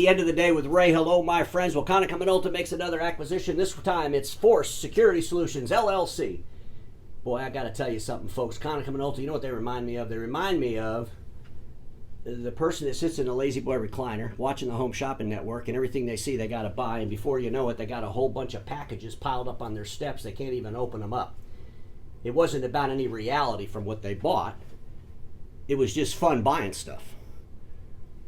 The end of the day with Ray. Hello, my friends. Well, Konica Minolta makes another acquisition. This time it's Force Security Solutions, LLC. Boy, I got to tell you something, folks. Konica Minolta, you know what they remind me of? They remind me of the person that sits in a lazy boy recliner watching the Home Shopping Network, and everything they see they got to buy, and before you know it, they got a whole bunch of packages piled up on their steps. They can't even open them up. It wasn't about any reality from what they bought. It was just fun buying stuff.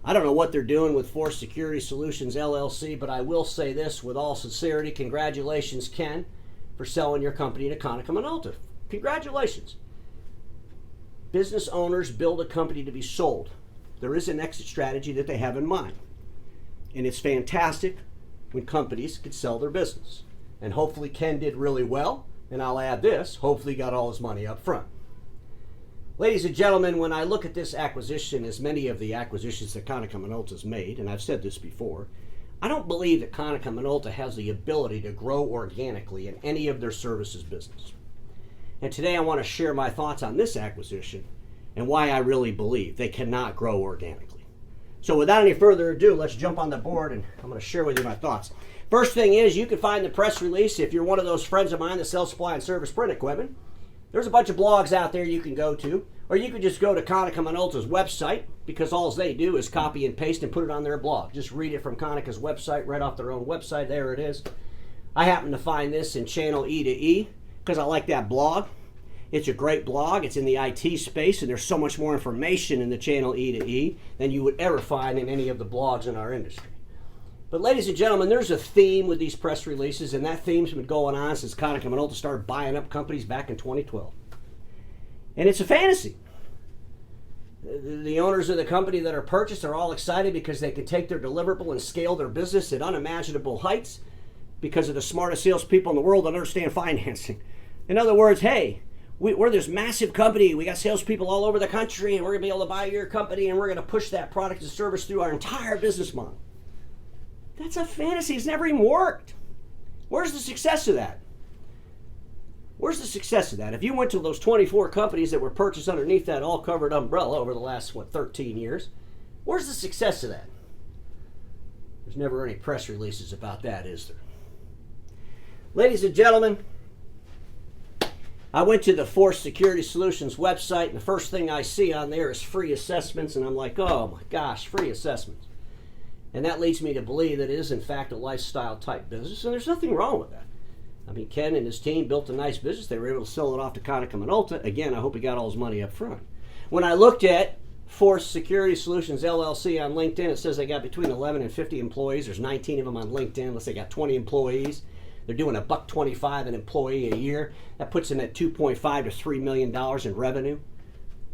I don't know what they're doing with Force Security Solutions, LLC, but I will say this with all sincerity. Congratulations, Ken, for selling your company to Konica Minolta. Congratulations. Business owners build a company to be sold. There is an exit strategy that they have in mind. And it's fantastic when companies can sell their business. And hopefully Ken did really well. And I'll add this, hopefully he got all his money up front. Ladies and gentlemen, when I look at this acquisition, as many of the acquisitions that Konica Minolta's made, and I've said this before, I don't believe that Konica Minolta has the ability to grow organically in any of their services business. And today I want to share my thoughts on this acquisition and why I really believe they cannot grow organically. So without any further ado, let's jump on the board and I'm going to share with you my thoughts. First thing is, you can find the press release if you're one of those friends of mine that sells supply and service print equipment. There's a bunch of blogs out there you can go to, or you can just go to Konica Minolta's website, because all they do is copy and paste and put it on their blog. Just read it from Konica's website, right off their own website. There it is. I happen to find this in Channel E to E because I like that blog. It's a great blog. It's in the IT space, and there's so much more information in the Channel E to E than you would ever find in any of the blogs in our industry. But ladies and gentlemen, there's a theme with these press releases, and that theme's been going on since Konica Minolta started buying up companies back in 2012. And it's a fantasy. The owners of the company that are purchased are all excited because they can take their deliverable and scale their business at unimaginable heights because of the smartest salespeople in the world that understand financing. In other words, hey, we're this massive company. We got salespeople all over the country, and we're going to be able to buy your company, and we're going to push that product and service through our entire business model. That's a fantasy. It's never even worked. Where's the success of that? Where's the success of that? If you went to those 24 companies that were purchased underneath that all-covered umbrella over the last, 13 years, where's the success of that? There's never any press releases about that, is there? Ladies and gentlemen, I went to the Force Security Solutions website, and the first thing I see on there is free assessments, and I'm like, oh my gosh, free assessments. And that leads me to believe that it is, in fact, a lifestyle-type business, and there's nothing wrong with that. I mean, Ken and his team built a nice business. They were able to sell it off to Konica Minolta. Again, I hope he got all his money up front. When I looked at Force Security Solutions, LLC on LinkedIn, it says they got between 11 and 50 employees. There's 19 of them on LinkedIn. Let's say they got 20 employees. They're doing $1.25 an employee a year. That puts them at $2.5 to $3 million in revenue.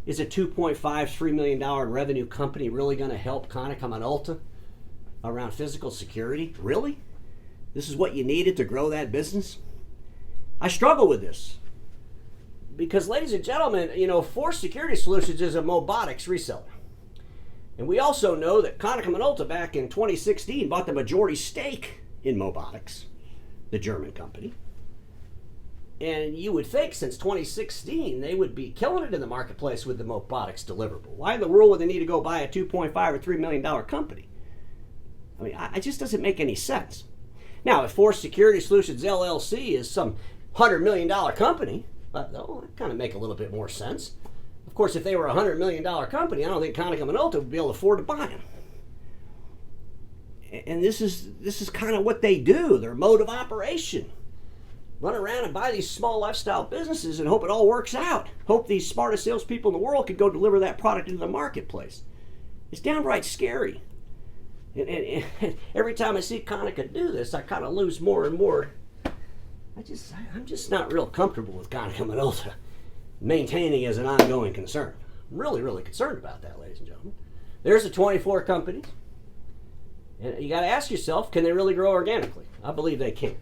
Is a $2.5, $3 million in revenue company really going to help Konica Minolta around physical security? Really? This is what you needed to grow that business? I struggle with this because, ladies and gentlemen, Force Security Solutions is a Mobotics reseller. And we also know that Konica Minolta back in 2016 bought the majority stake in Mobotics, the German company. And you would think since 2016 they would be killing it in the marketplace with the Mobotics deliverable. Why in the world would they need to go buy a $2.5 or $3 million company? I mean, it just doesn't make any sense. Now, if Force Security Solutions LLC is some $100 million company, that kind of make a little bit more sense. Of course, if they were a $100 million company, I don't think Konica Minolta would be able to afford to buy them. And this is kind of what they do, their mode of operation. Run around and buy these small lifestyle businesses and hope it all works out. Hope these smartest salespeople in the world could go deliver that product into the marketplace. It's downright scary. And every time I see Konica do this, I kind of lose more and more. I'm just not real comfortable with Konica Minolta maintaining as an ongoing concern. I'm really, really concerned about that, ladies and gentlemen. There's the 24 companies. And you got to ask yourself, can they really grow organically? I believe they can.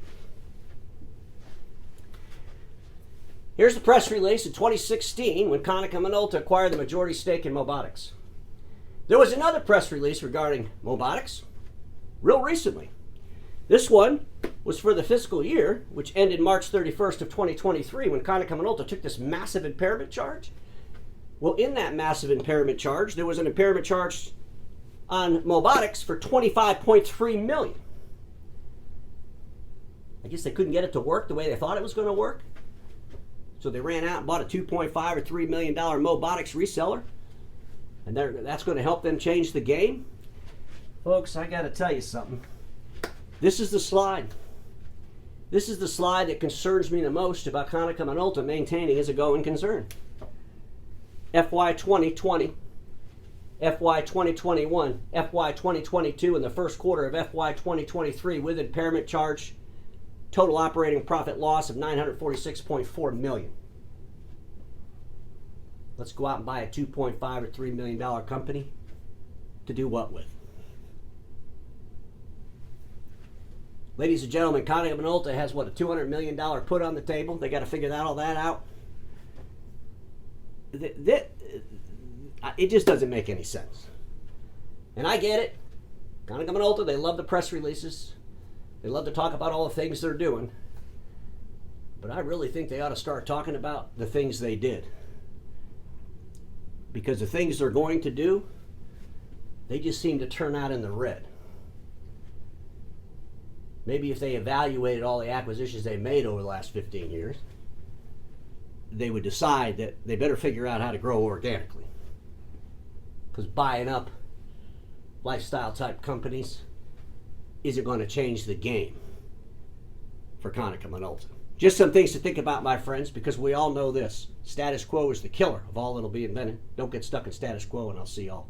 Here's the press release in 2016 when Konica Minolta acquired the majority stake in Mobotics. There was another press release regarding Mobotics real recently. This one was for the fiscal year, which ended March 31st of 2023, when Konica Minolta took this massive impairment charge. Well, in that massive impairment charge, there was an impairment charge on Mobotics for $25.3 million. I guess they couldn't get it to work the way they thought it was going to work. So they ran out and bought a $2.5 or $3 million Mobotics reseller. And that's going to help them change the game. Folks, I got to tell you something. This is the slide. This is the slide that concerns me the most about Konica Minolta maintaining as a going concern. FY 2020, FY 2021, FY 2022, and the first quarter of FY 2023 with impairment charge, total operating profit loss of $946.4 million. Let's go out and buy a $2.5 or $3 million company to do what with? Ladies and gentlemen, Konica Minolta has what, a $200 million put on the table. They got to figure all that out. It just doesn't make any sense. And I get it. Konica Minolta, they love the press releases. They love to talk about all the things they're doing. But I really think they ought to start talking about the things they did. Because the things they're going to do, they just seem to turn out in the red. Maybe if they evaluated all the acquisitions they made over the last 15 years, they would decide that they better figure out how to grow organically. Because buying up lifestyle type companies isn't going to change the game for Konica Minolta. Just some things to think about, my friends, because we all know this. Status quo is the killer of all that'll be invented. Don't get stuck in status quo, and I'll see y'all.